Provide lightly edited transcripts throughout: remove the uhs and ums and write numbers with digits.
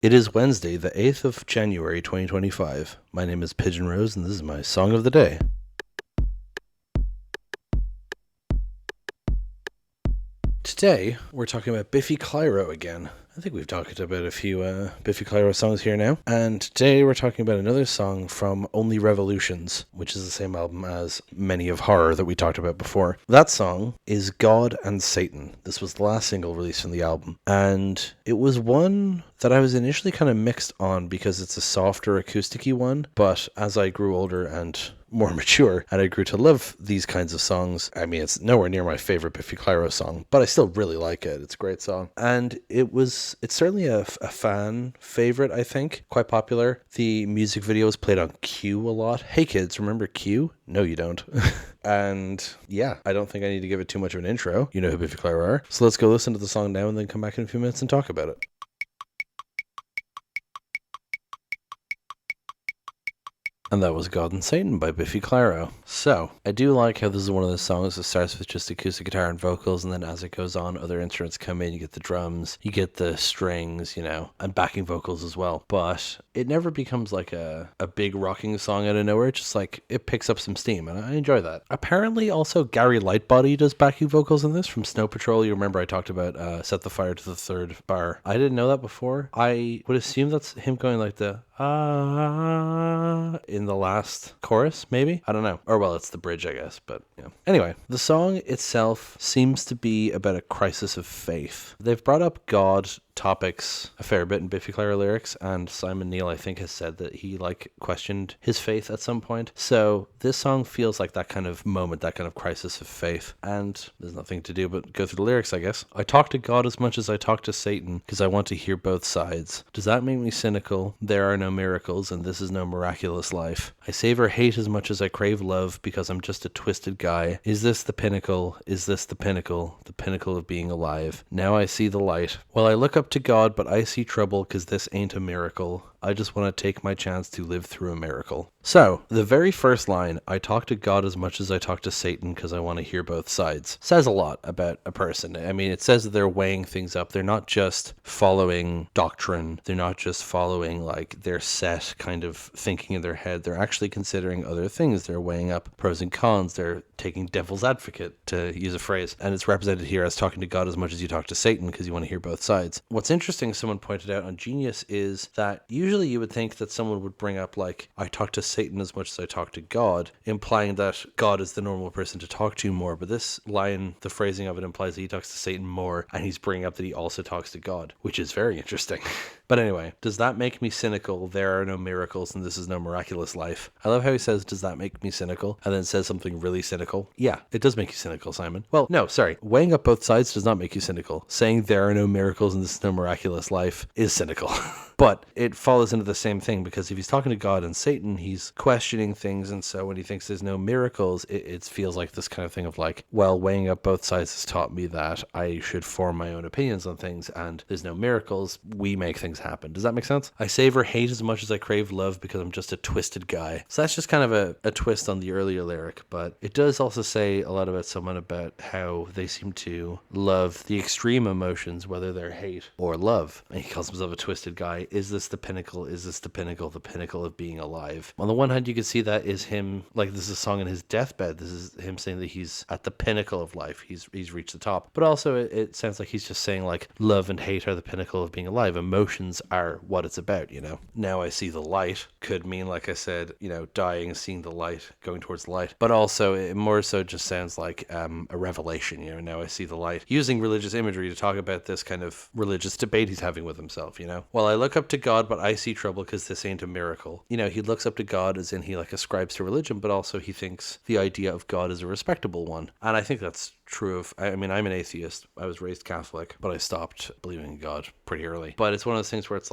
It is Wednesday, the 8th of January, 2025. My name is Pigeon Rose, and this is my song of the day. Today, we're talking about Biffy Clyro again. I think we've talked about a few Biffy Clyro songs here now. And today we're talking about another song from Only Revolutions, which is the same album as many of Horror that we talked about before. That song is God and Satan. This was the last single released from the album. And it was one that I was initially kind of mixed on because it's a softer acoustic-y one. But as I grew older and more mature, and I grew to love these kinds of songs. I mean, it's nowhere near my favorite Biffy Clyro song, but I still really like it. It's a great song. And it's certainly a fan favorite, I think. Quite popular. The music video was played on Q a lot. Hey kids, remember Q? No, you don't. And yeah, I don't think I need to give it too much of an intro. You know who Biffy Clyro are. So let's go listen to the song now and then come back in a few minutes and talk about it. And that was God and Satan by Biffy Clyro. So, I do like how this is one of those songs that starts with just acoustic guitar and vocals, and then as it goes on, other instruments come in. You get the drums, you get the strings, and backing vocals as well. But it never becomes like a big rocking song out of nowhere. It's just like, it picks up some steam, and I enjoy that. Apparently, also, Gary Lightbody does backing vocals in this from Snow Patrol. You remember I talked about Set the Fire to the Third Bar. I didn't know that before. I would assume that's him going like the in the last chorus, maybe? I don't know. Or well, it's the bridge, I guess, but yeah. Anyway, the song itself seems to be about a crisis of faith. They've brought up God topics a fair bit in Biffy Clyro lyrics, and Simon Neil, I think, has said that he questioned his faith at some point. So this song feels like that kind of moment, that kind of crisis of faith, and there's nothing to do but go through the lyrics, I guess. I talk to God as much as I talk to Satan because I want to hear both sides. Does that make me cynical? There are no miracles, and this is no miraculous life. I savor hate as much as I crave love because I'm just a twisted guy. Is this the pinnacle? Is this the pinnacle? The pinnacle of being alive. Now I see the light. Well, I look up to God, but I see trouble because this ain't a miracle. I just want to take my chance to live through a miracle. So, the very first line, I talk to God as much as I talk to Satan because I want to hear both sides, says a lot about a person. I mean, it says that they're weighing things up. They're not just following doctrine. They're not just following their set kind of thinking in their head. They're actually considering other things. They're weighing up pros and cons. They're taking devil's advocate, to use a phrase. And it's represented here as talking to God as much as you talk to Satan because you want to hear both sides. What's interesting, someone pointed out on Genius, is that usually you would think that someone would bring up I talk to Satan as much as I talk to God, implying that God is the normal person to talk to more. But this line, the phrasing of it implies that he talks to Satan more, and he's bringing up that he also talks to God, which is very interesting. But anyway, does that make me cynical? There are no miracles and this is no miraculous life. I love how he says, does that make me cynical? And then says something really cynical. Yeah, it does make you cynical, Simon. Well, no, sorry. Weighing up both sides does not make you cynical. Saying there are no miracles and this is no miraculous life is cynical. But it follows into the same thing, because if he's talking to God and Satan, he's questioning things. And so when he thinks there's no miracles, it feels like this kind of thing of well, weighing up both sides has taught me that I should form my own opinions on things, and there's no miracles. We make things happen. Does that make sense? I savor hate as much as I crave love because I'm just a twisted guy. So that's just kind of a twist on the earlier lyric, but it does also say a lot about someone, about how they seem to love the extreme emotions, whether they're hate or love. And he calls himself a twisted guy. Is this the pinnacle? Is this the pinnacle of being alive? On the one hand, you can see that is him, this is a song in his deathbed. This is him saying that he's at the pinnacle of life. He's reached the top. But also it sounds like he's just saying love and hate are the pinnacle of being alive. Emotions are what it's about, Now I see the light could mean, like I said, dying and seeing the light, going towards the light. But also it more so just sounds like a revelation, Now I see the light. Using religious imagery to talk about this kind of religious debate he's having with himself, Well, I look up to God, but I see trouble because this ain't a miracle. He looks up to God as in he ascribes to religion, but also he thinks the idea of God is a respectable one. And I think that's true of, I'm an atheist. I was raised Catholic, but I stopped believing in God pretty early. But it's one of those things where it's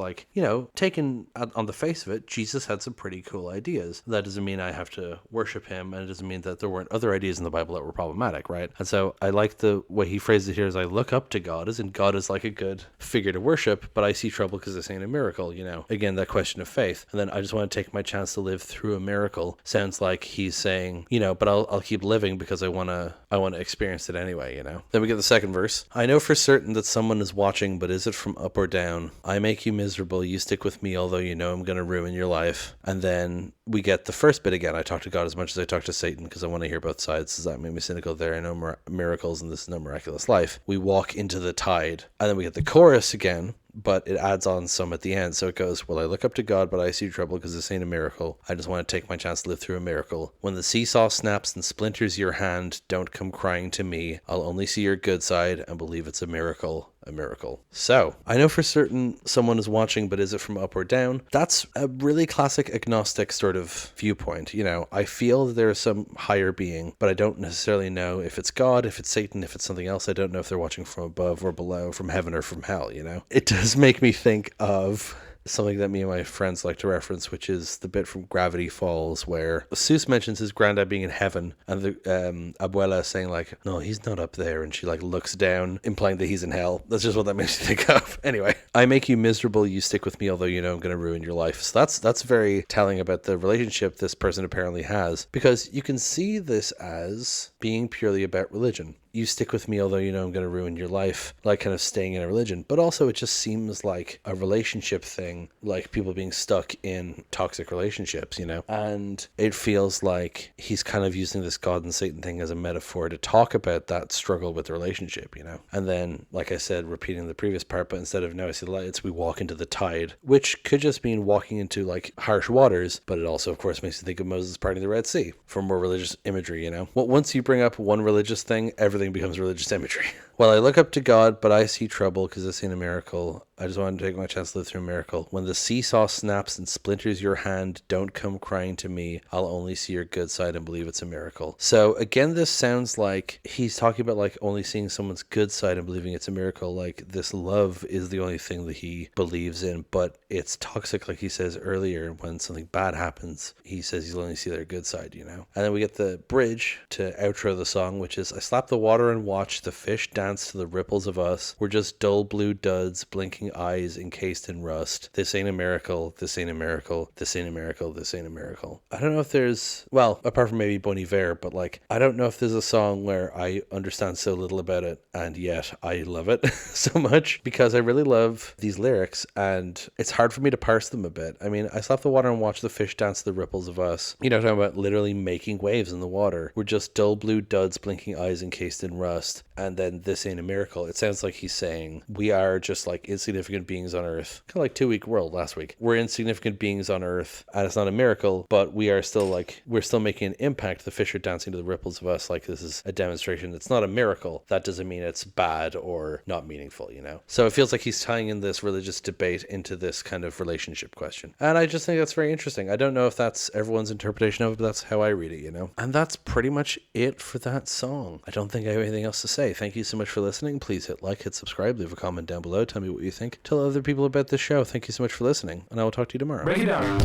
taken on the face of it, Jesus had some pretty cool ideas. That doesn't mean I have to worship him, and it doesn't mean that there weren't other ideas in the Bible that were problematic, right? And so I like the way he phrased it here, as I look up to God, as in God is a good figure to worship, but I see trouble because this ain't a miracle, Again, that question of faith. And then I just want to take my chance to live through a miracle sounds like he's saying, but I'll keep living because I want to experience it anyway, you know? Then we get the second verse. I know for certain that someone is watching, but is it from up or down? I make you miserable, you stick with me, although you know I'm going to ruin your life. And then we get the first bit again. I talk to God as much as I talk to Satan because I want to hear both sides. Does that make me cynical? There are no miracles and this is no miraculous life. We walk into the tide. And then we get the chorus again, but it adds on some at the end. So it goes, well, I look up to God, but I see trouble because this ain't a miracle. I just want to take my chance to live through a miracle. When the seesaw snaps and splinters your hand, don't come crying to me. I'll only see your good side and believe it's a miracle. A miracle. So I know for certain someone is watching, but is it from up or down? That's a really classic agnostic sort of viewpoint. You know, I feel that there is some higher being, but I don't necessarily know if it's God, if it's Satan, if it's something else. I don't know if they're watching from above or below, from heaven or from hell, you know? It does make me think of something that me and my friends like to reference, which is the bit from Gravity Falls where Seuss mentions his granddad being in heaven and the abuela saying like, no, he's not up there, and she like looks down, implying that he's in hell. That's just what that makes me think of. Anyway, I make you miserable, you stick with me, although you know I'm going to ruin your life. So that's very telling about the relationship this person apparently has, because you can see this as being purely about religion. You stick with me, although you know I'm going to ruin your life, like kind of staying in a religion. But also it just seems like a relationship thing, like people being stuck in toxic relationships, you know? And it feels like he's kind of using this God and Satan thing as a metaphor to talk about that struggle with the relationship, you know? And then, like I said, repeating the previous part, but instead of now I see the lights, we walk into the tide, which could just mean walking into like harsh waters, but it also, of course, makes you think of Moses parting the Red Sea for more religious imagery, you know? Well, once you bring up one religious thing, everything becomes religious imagery. Well, I look up to God, but I see trouble because this ain't a miracle. I just want to take my chance to live through a miracle. When the seesaw snaps and splinters your hand, don't come crying to me. I'll only see your good side and believe it's a miracle. So again, this sounds like he's talking about like only seeing someone's good side and believing it's a miracle. Like this love is the only thing that he believes in, but it's toxic, like he says earlier. When something bad happens, he says he'll only see their good side, you know? And then we get the bridge to outro the song, which is, I slap the water and watch the fish dance to the ripples of us. We're just dull blue duds, blinking eyes encased in rust. This ain't a miracle. This ain't a miracle. This ain't a miracle. This ain't a miracle. I don't know if there's, well, apart from maybe Bon Iver, but like, I don't know if there's a song where I understand so little about it and yet I love it so much, because I really love these lyrics and it's hard for me to parse them a bit. I mean, I slap the water and watch the fish dance to the ripples of us. You know, talking about literally making waves in the water. We're just dull blue duds, blinking eyes encased in rust. And then this ain't a miracle. It sounds like he's saying we are just like insignificant beings on earth, kind of like 2 Week World last week. We're insignificant beings on earth and it's not a miracle, but we are still like, we're still making an impact. The fish are dancing to the ripples of us. Like this is a demonstration. It's not a miracle. That doesn't mean it's bad or not meaningful, you know? So it feels like he's tying in this religious debate into this kind of relationship question. And I just think that's very interesting. I don't know if that's everyone's interpretation of it, but that's how I read it, you know? And that's pretty much it for that song. I don't think I have anything else to say. Thank you so much for listening. Please hit like, hit subscribe, leave a comment down below. Tell me what you think. Tell other people about this show. Thank you so much for listening, and I will talk to you tomorrow. Break it down.